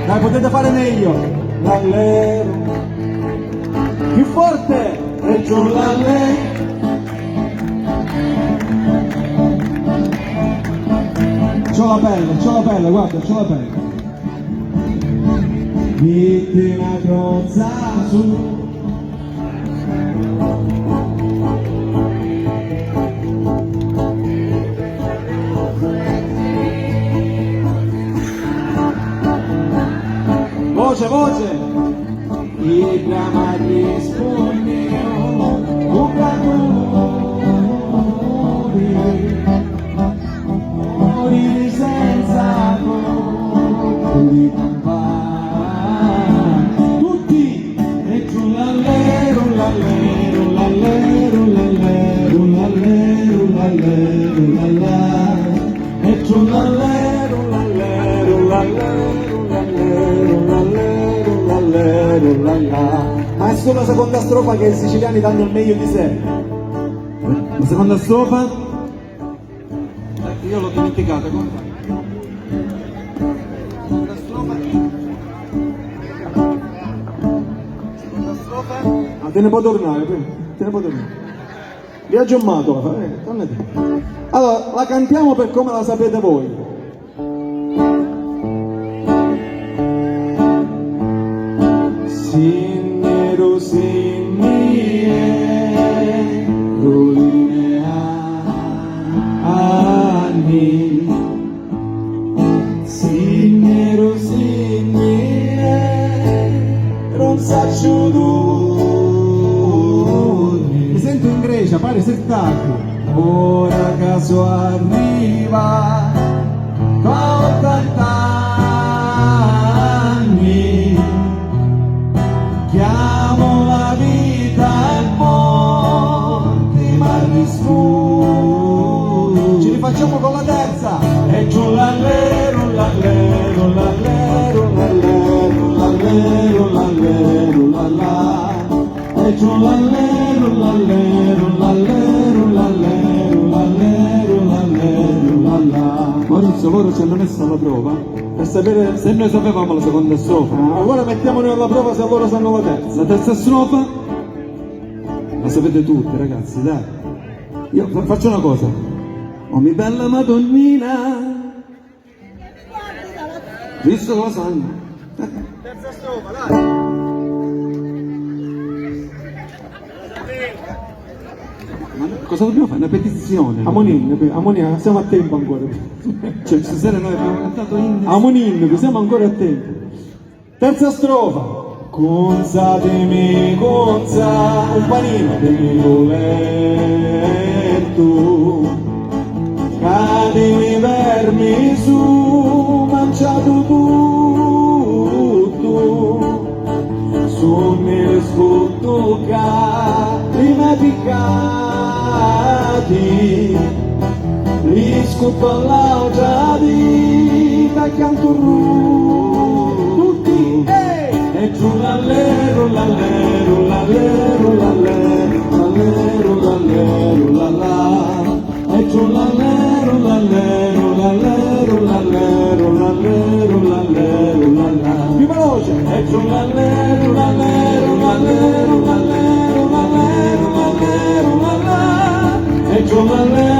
Dai, potete fare meglio. L'allero. Più forte. E giù l'allero. C'ho la pelle, guarda, c'ho la pelle. Metti una crozza su. Voce! I chiamati spunnino, morire senza colori campana. Tutti! E giù l'allero, l'allero, l'allero, l'allero, l'allero, l'allero, l'allero. E giù l'allero, l'allero, l'allero, l'allero, l'allero, l'allero. Ma è solo la seconda strofa che i siciliani danno il meglio di sé. La seconda strofa? Io l'ho dimenticata, come fai? Seconda strofa? Seconda strofa? Ah, te ne può tornare, te ne può tornare. Viaggio Matola, tornate. Allora, la cantiamo per come la sapete voi. Signero, roline anni, signero, non saccio dormire. Mi sento in Grecia, pare settacco. Ora caso arriva, fa 80 anni. Chiamo la vita e morti, ma risfuggo. Ci rifacciamo con la terza. E giù l'allero, l'allero, l'allero, l'allero, l'allero, l'allero, l'allero. E giù l'allero, l'allero, l'allero, l'allero, l'allero, l'allero, l'allero. Maurizio, loro ci hanno messo alla prova per sapere se noi sapevamo la seconda strofa. Ora mettiamoli alla prova se loro sanno la terza. La terza strofa la sapete tutte, ragazzi, dai. Io faccio una cosa. Oh mi bella Madonnina, visto che la sanno. Terza strofa, dai. Ma cosa dobbiamo fare? Una petizione? Amonin, siamo a tempo ancora. Cioè, stasera noi abbiamo cantato in... Amonin, siamo ancora a tempo. Terza strofa. Consatemi, un panino di voletto. Cadimi vermi su, mangiato tutto. Sonne sotto prima piccati, riscotto all'altra di accanto tutti, e giù l'allero, l'allero, l'allero, l'allero, l'allero, l'allero, l'allero, e giù l'allero, l'allero, l'allero, l'allero, l'allero, l'allero, l'allero, più veloce, e giù l'allero, l'allero, l'allero, l'allero, l'allero, l'allero, l'allero, e giù l'allero.